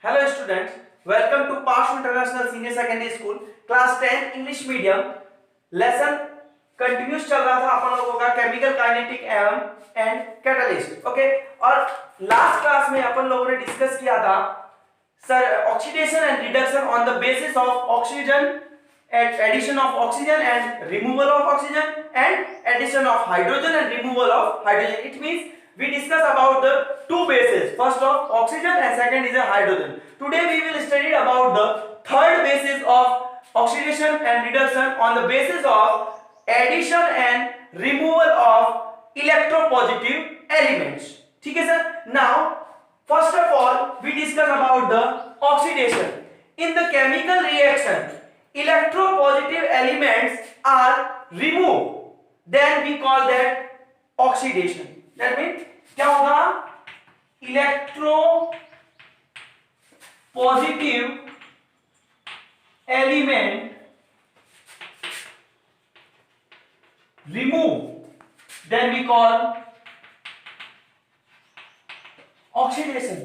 Hello students, welcome to Pashu International Senior Secondary School, Class 10 English Medium. Lesson continuous चल रहा था अपन लोगों का chemical kinetic and catalyst. Okay, और last class में अपन लोगों ने डिस्कस किया था sir oxidation and reduction on the basis of oxygen and addition of oxygen and removal of oxygen and addition of hydrogen and removal of hydrogen. It means we discuss about the two bases, first of oxygen and second is a hydrogen. Today we will study about the third basis of oxidation and reduction on the basis of addition and removal of electropositive elements. ठीक है sir. Now first of all we discuss about the oxidation. In the chemical reaction electropositive elements are removed, then we call that oxidation. That means क्या होगा, electropositive element removed, then we call oxidation.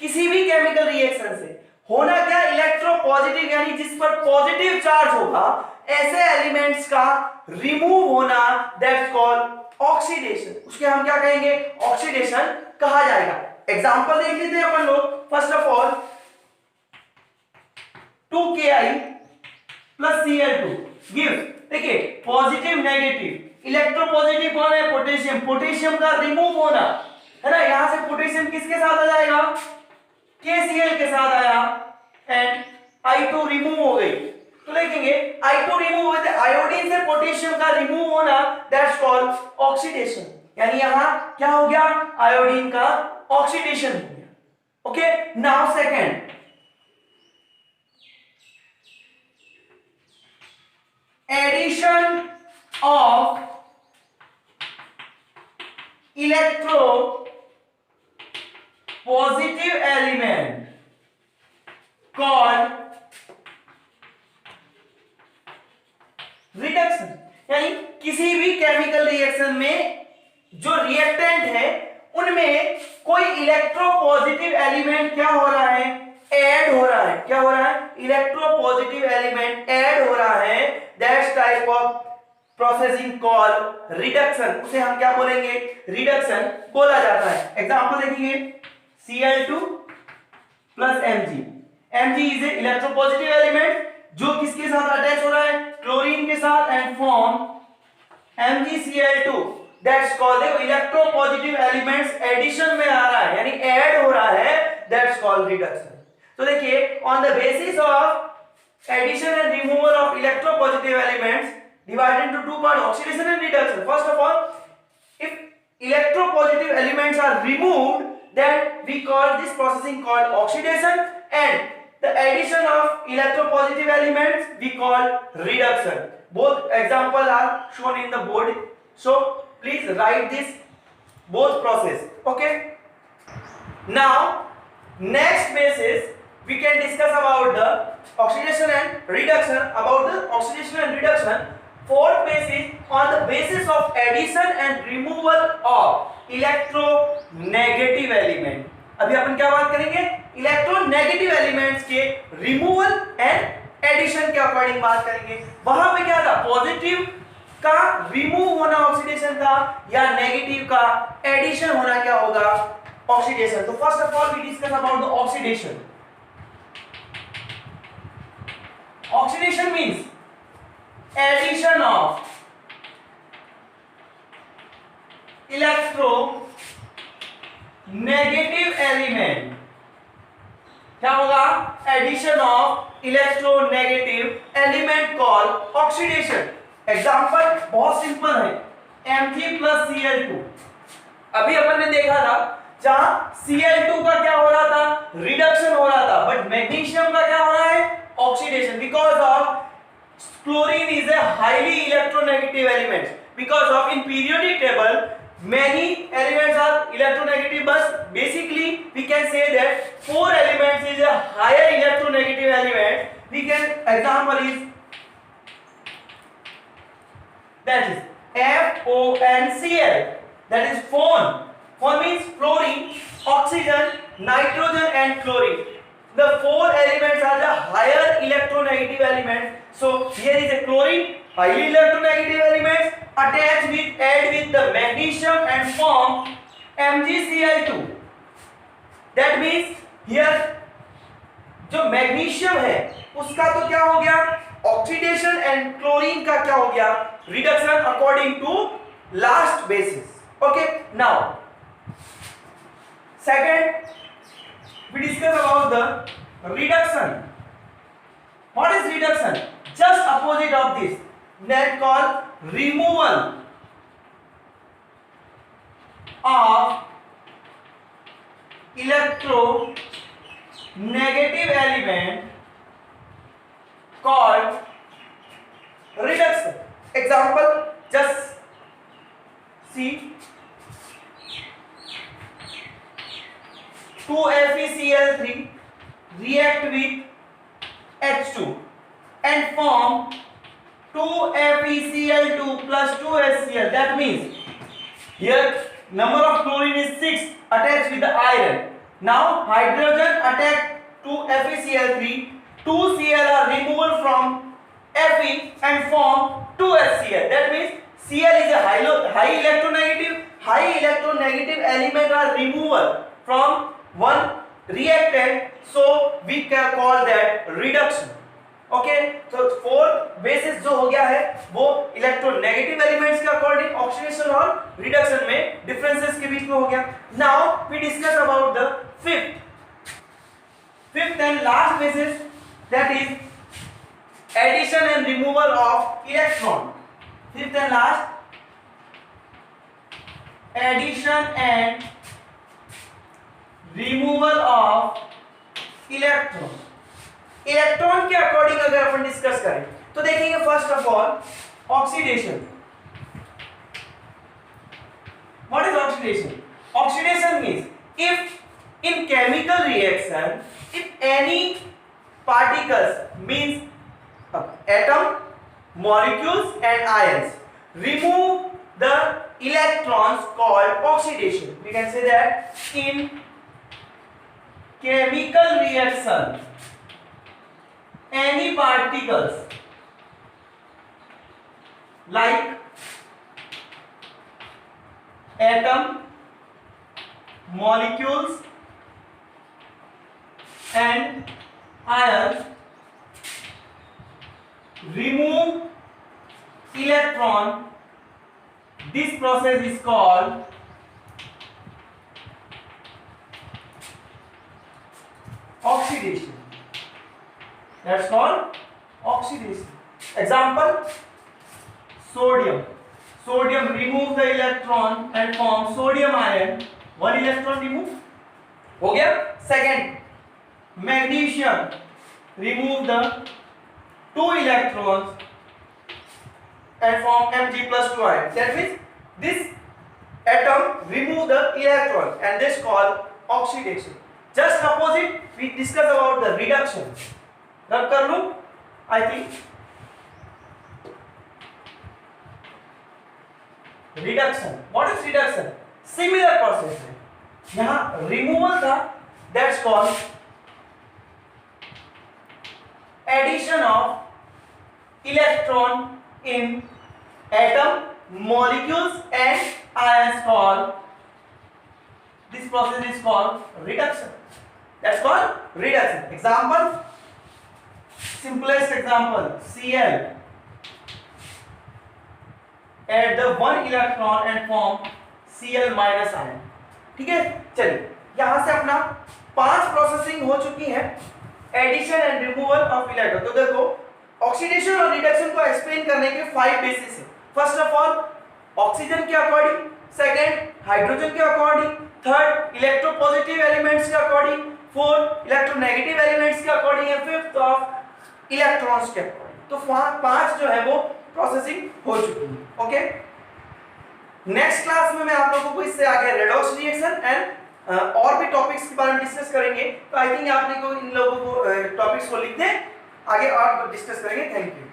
किसी भी chemical reaction से होना क्या, electropositive यानी जिस पर पॉजिटिव चार्ज होगा ऐसे एलिमेंट्स का रिमूव होना, दैट्स कॉल्ड ऑक्सीडेशन. उसके हम क्या कहेंगे, ऑक्सीडेशन कहा जाएगा. एग्जांपल देख लेते हैं अपन लोग. First of all 2Ki plus Cl2 give, देखिए पॉजिटिव नेगेटिव. इलेक्ट्रोपॉजिटिव कौन है, पोटेशियम. पोटेशियम का रिमूव होना है ना, यहां से पोटेशियम किसके साथ आ जाएगा, KCl के साथ आया एंड I2 रिमूव हो गई. तो लिखेंगे I2 रिमूव हुए थे, आयोडीन से पोटेशियम का रिमूव होना, दैट्स कॉल्ड ऑक्सीडेशन. यानी यहां क्या हो गया, आयोडीन का ऑक्सीडेशन हो गया. Okay, now second edition of electro positive element called reduction. यानी किसी भी केमिकल रिएक्शन में जो रिएक्टेंट है उनमें कोई इलेक्ट्रोपॉजिटिव एलिमेंट क्या हो रहा है, ऐड हो रहा है. क्या हो रहा है, इलेक्ट्रोपॉजिटिव एलिमेंट ऐड हो रहा है. That's type of processing called reduction. उसे हम क्या बोलेंगे, रिडक्शन बोला जाता है. एग्जांपल देखिए Cl2 plus Mg. Mg is a electropositive element जो किसके साथ अटैच हो रहा है, क्लोरीन के साथ, and form MgCl2. That's called electropositive elements addition में आ रहा है यानी ऐड हो रहा है, दैट्स कॉल्ड रिडक्शन. तो देखिए on the basis of addition and removal of electropositive elements divided into two parts, oxidation and reduction. First of all, if electropositive elements are removed, then we call this processing called oxidation, and the addition of electropositive elements we call reduction. Both examples are shown in the board, so please write this both process. Okay, now next basis we can discuss about the oxidation and reduction. About the oxidation and reduction, fourth basis on the basis of addition and removal of electronegative element. अभी अपन क्या बात करेंगे, electronegative elements के removal and addition के according बात करेंगे. वहां पे क्या था, पॉजिटिव का रिमूव होना ऑक्सीडेशन का, या नेगेटिव का एडिशन होना क्या होगा, ऑक्सीडेशन. तो first of all we discuss about the oxidation. Oxidation means addition of electronegative element. क्या होगा, addition of electronegative element called oxidation. Example बहुत सिंपल है, Mg plus Cl2. अभी अपन ने देखा था जहां Cl2 का क्या हो रहा था, रिडक्शन हो रहा था, बट मैग्नीशियम का क्या हो रहा है, oxidation. Because of chlorine is a highly electronegative element, because of in periodic table many elements are electronegative, but basically we can say that four elements is a higher electronegative element. We can example is that is FONCl, that is phone. Phone means fluorine, oxygen, nitrogen and chlorine. the four elements are the higher electronegative elements. So here is a chlorine, highly electronegative elements, attach with, add with the magnesium and form MgCl2. That means here जो magnesium है उसका तो क्या हो गया, oxidation, and chlorine का क्या हो गया, reduction according to last basis. Okay, now second we discuss about the reduction. What is reduction? Just opposite of this, that called removal of electronegative element called reduction. Example, just see 2FeCl3 react with H2 and form 2FeCl2 plus 2HCl. That means here number of chlorine is 6 attached with the iron. Now hydrogen attack to FeCl3, 2Cl are removed from Fe and form 2HCl. That means Cl is a high electronegative element are removal from one reactant, so we can call that reduction. Okay, so fourth basis जो हो गया है वो electronegative elements के according oxidation और reduction में differences के बीच में हो गया. Now we discuss about the fifth and last basis, that is addition and removal of electron. Fifth and last, addition and removal of electron. Electron के according अगर अपन डिस्कस करें तो देखेंगे first of all oxidation. What is oxidation? Oxidation means if in chemical reaction if any particles means atom, molecules and ions remove the electrons called oxidation. We can say that in chemical reaction any particles like atom, molecules and ions remove electron. This process is called oxidation. That's called oxidation. Example, sodium. Sodium remove the electron and form sodium ion. One electron remove. हो गया. Second, magnesium remove the 2 electrons and form Mg plus 2 ion. That means this atom remove the electron and this called oxidation. Just opposite we discuss about the reduction. रब कर लूं, I think reduction. What is reduction? Similar process है. यहाँ removal था, that's called addition of electron in atom, molecules and ions called. This process is called reduction. That's called reduction. Example, simplest example, Cl add the 1 electron and form Cl minus ion. ठीक है, चलिए यहां से अपना 5 processing हो चुकी है addition and removal of electron. तो देखो ऑक्सीडेशन और रिडक्शन को एक्सप्लेन करने के 5 बेसिस है. फर्स्ट ऑफ ऑल ऑक्सीजन के अकॉर्डिंग, सेकंड हाइड्रोजन के अकॉर्डिंग, थर्ड इलेक्ट्रोपॉजिटिव एलिमेंट्स के अकॉर्डिंग, फोर्थ इलेक्ट्रोनेगेटिव एलिमेंट्स के according and fifth of electrons के अकॉर्डिंग. तो 5 जो है वो प्रोसेसिंग हो चुकी है. ओके, नेक्स्ट क्लास में मैं आप लोगों को इससे आगे रेडॉक्स रिएक्शन एंड और भी टॉपिक्स के बारे में डिस्कस करेंगे. तो आई थिंक आपने को इन लोगों को टॉपिक्स को लिख दें, आगे और डिस्कस करेंगे. Thank you.